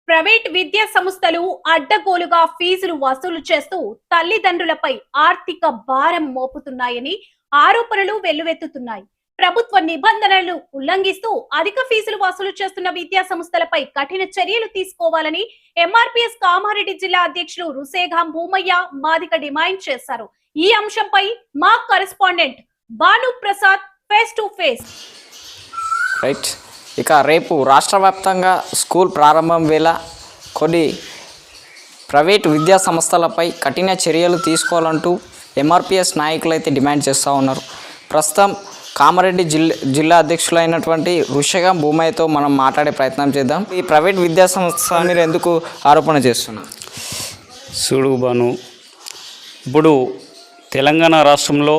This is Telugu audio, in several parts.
ప్రైవేట్ విద్యా సంస్థలు అడ్డగోలుగా ఫీజులు వసూలు చేస్తూ తల్లిదండ్రులపై ఆర్థిక భారం మోపుతున్నాయని ఆరోపణలు వెల్లువెత్తుతున్నాయి. ప్రభుత్వ నిబంధనలను ఉల్లంఘిస్తూ అధిక ఫీజులు వసూలు చేస్తున్న విద్యా సంస్థలపై కఠిన చర్యలు తీసుకోవాలని ఎంఆర్పీఎస్ కామారెడ్డి జిల్లా అధ్యక్షులు రుసేగాం భూమయ్య మాదిక డిమాండ్ చేశారు. ఈ అంశంపై మా correspondent Bhanu Prasad face to face. Right, ఇక రేపు రాష్ట్ర వ్యాప్తంగా స్కూల్ ప్రారంభం వేళ కొన్ని ప్రైవేటు విద్యా సంస్థలపై కఠిన చర్యలు తీసుకోవాలంటూ ఎంఆర్పిఎస్ నాయకులు అయితే డిమాండ్ చేస్తూ ఉన్నారు. ప్రస్తుతం కామారెడ్డి జిల్లా అధ్యక్షులైనటువంటి రుషగాం భూమయ్యతో మనం మాట్లాడే ప్రయత్నం చేద్దాం. ఈ ప్రైవేట్ విద్యా సంస్థ మీరు ఎందుకు ఆరోపణ చేస్తున్నారు? చూడు బాను, ఇప్పుడు తెలంగాణ రాష్ట్రంలో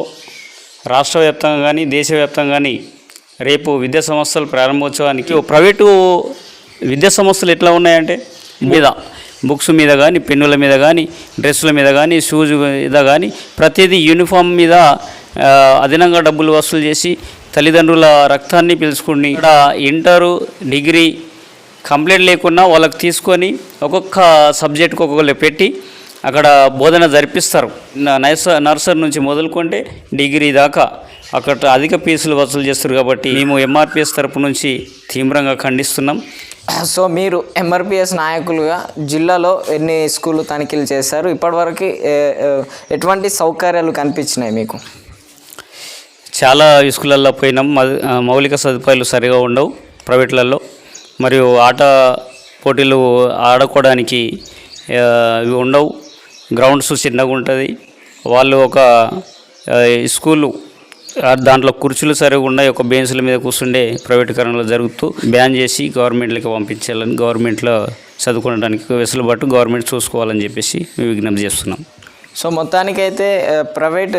రాష్ట్ర వ్యాప్తంగా కానీ దేశవ్యాప్తంగా కానీ రేపు విద్యా సంస్థల ప్రారంభోత్సవానికి ప్రైవేటు విద్యా సంస్థలు ఎట్లా ఉన్నాయంటే మీద బుక్స్ మీద కానీ, పెన్నుల మీద కానీ, డ్రెస్సుల మీద కానీ, షూస్ మీద కానీ ప్రతిదీ యూనిఫామ్ మీద అదనంగా డబ్బులు వసూలు చేసి తల్లిదండ్రుల రక్తాన్ని పిలుచుకుని ఇక్కడ ఇంటరు డిగ్రీ కంప్లీట్ లేకున్నా వాళ్ళకి తీసుకొని ఒక్కొక్క సబ్జెక్టుకు ఒక్కొక్కరు పెట్టి అక్కడ బోధన జరిపిస్తారు. నర్సరీ నుంచి మొదలుకుంటే డిగ్రీ దాకా అక్కడ అధిక ఫీజులు వసూలు చేస్తారు. కాబట్టి మేము ఎంఆర్పిఎస్ తరపు నుంచి తీవ్రంగా ఖండిస్తున్నాం. సో మీరు ఎంఆర్పిఎస్ నాయకులుగా జిల్లాలో ఎన్ని స్కూళ్ళు తనిఖీలు చేశారు? ఇప్పటివరకు ఎటువంటి సౌకర్యాలు కనిపించినాయి మీకు? చాలా స్కూళ్ళల్లో పోయినాం. మౌలిక సదుపాయాలు సరిగా ఉండవు ప్రైవేట్లలో. మరియు ఆట పోటీలు ఆడుకోవడానికి ఇవి ఉండవు. గ్రౌండ్స్ చిన్నగా ఉంటుంది. వాళ్ళు ఒక స్కూలు దాంట్లో కుర్చీలు సరిగా ఉన్నాయి, ఒక బెంచ్ల మీద కూర్చుండే ప్రైవేటీకరణలో జరుగుతూ బ్యాన్ చేసి గవర్నమెంట్లకి పంపించాలని, గవర్నమెంట్లో చదువుకోవడానికి వెసులుబాటు గవర్నమెంట్ చూసుకోవాలని చెప్పేసి మేము విజ్ఞప్తి చేస్తున్నాం. సో మొత్తానికైతే ప్రైవేట్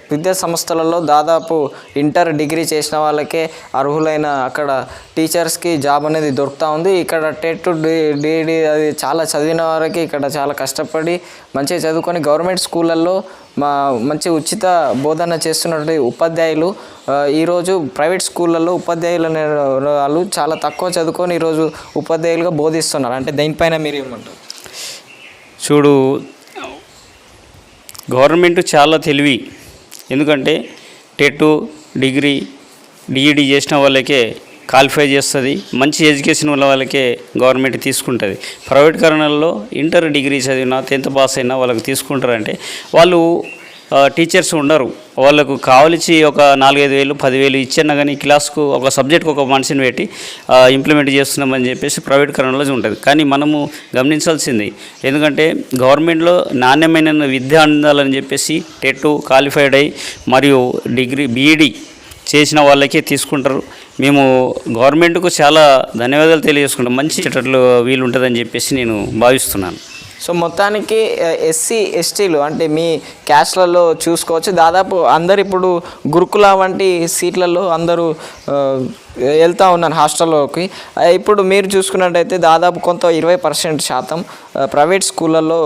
విద్యా సంస్థలలో దాదాపు ఇంటర్ డిగ్రీ చేసిన వాళ్ళకే అర్హులైన అక్కడ టీచర్స్కి జాబ్ అనేది దొరుకుతూ ఉంది. ఇక్కడ టెట్ డిఈడి అది చాలా చదివిన వారికి ఇక్కడ చాలా కష్టపడి మంచిగా చదువుకొని గవర్నమెంట్ స్కూళ్ళల్లో మంచి ఉచిత బోధన చేస్తున్నటువంటి ఉపాధ్యాయులు ఈరోజు ప్రైవేట్ స్కూళ్ళల్లో ఉపాధ్యాయులు అనే వాళ్ళు చాలా తక్కువ చదువుకొని ఈరోజు ఉపాధ్యాయులుగా బోధిస్తున్నారు. అంటే దీనిపైన మీరు ఏమంటారు? చూడు, గవర్నమెంట్ చాలా తెలివి. ఎందుకంటే టెట్ డిగ్రీ డిఈడి చేసిన వాళ్ళకే క్వాలిఫై చేస్తుంది. మంచి ఎడ్యుకేషన్ ఉన్న వాళ్ళకే గవర్నమెంట్ తీసుకుంటుంది. ప్రైవేట్ కారణాల్లో ఇంటర్ డిగ్రీ చదివినా 10th పాస్ అయినా వాళ్ళకి తీసుకుంటారంటే వాళ్ళు టీచర్స్ ఉండరు. వాళ్ళకు కావలిచి ఒక 4-5 వేలు 10,000 ఇచ్చినా కానీ క్లాస్కు ఒక సబ్జెక్ట్కి ఒక మనిషిని పెట్టి ఇంప్లిమెంట్ చేస్తున్నామని చెప్పేసి ప్రైవేట్ కరణలో ఉంటుంది. కానీ మనము గమనించాల్సింది, ఎందుకంటే గవర్నమెంట్లో నాణ్యమైన విద్య అందాలని చెప్పేసి టెట్ క్వాలిఫైడ్ అయ్యి మరియు డిగ్రీ బీఈడి చేసిన వాళ్ళకే తీసుకుంటారు. మేము గవర్నమెంట్కు చాలా ధన్యవాదాలు తెలియజేసుకుంటాం. మంచి చెట్లు వీలు ఉంటుందని చెప్పేసి నేను భావిస్తున్నాను. సో మొత్తానికి ఎస్సీ ఎస్టీలు అంటే మీ క్యాస్ట్లలో చూసుకోవచ్చు, దాదాపు అందరు ఇప్పుడు గురుకుల వంటి సీట్లలో అందరూ వెళ్తూ ఉన్నారు హాస్టల్లోకి. ఇప్పుడు మీరు చూసుకున్నట్టయితే దాదాపు కొంత 20% ప్రైవేట్ స్కూళ్ళల్లో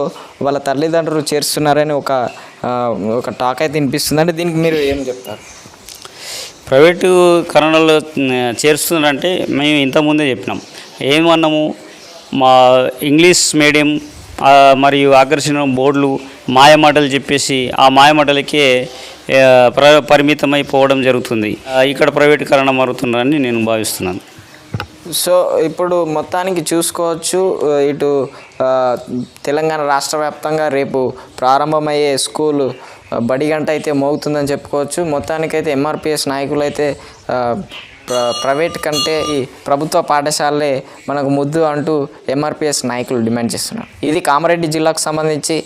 వాళ్ళ తల్లిదండ్రులు చేరుస్తున్నారని ఒక టాక్ అయితే వినిపిస్తుంది. అంటే దీనికి మీరు ఏం చెప్తారు? ప్రైవేటు కరణాల్లో చేరుస్తున్నారంటే మేము ఇంతకుముందే చెప్పినాం. ఏమన్నాము, మా ఇంగ్లీష్ మీడియం మరియు ఆకర్షణ బోర్డులు మాయమాటలు చెప్పేసి ఆ మాయమాటలకే పరిమితమైపోవడం జరుగుతుంది. ఇక్కడ ప్రైవేటీకరణ మారుతున్నారని నేను భావిస్తున్నాను. సో ఇప్పుడు మొత్తానికి చూసుకోవచ్చు, ఇటు తెలంగాణ రాష్ట్ర వ్యాప్తంగా రేపు ప్రారంభమయ్యే స్కూలు బడి గంట అయితే మోగుతుందని చెప్పుకోవచ్చు. మొత్తానికైతే ఎంఆర్పిఎస్ నాయకులు అయితే ప్రైవేట్ కంటే ఈ ప్రభుత్వ పాఠశాలలే మనకు ముద్దు అంటూ ఎంఆర్పిఎస్ నాయకులు డిమాండ్ చేస్తున్నారు. ఇది కామారెడ్డి జిల్లాకు సంబంధించి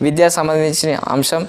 విద్యా సంబంధించిన అంశం.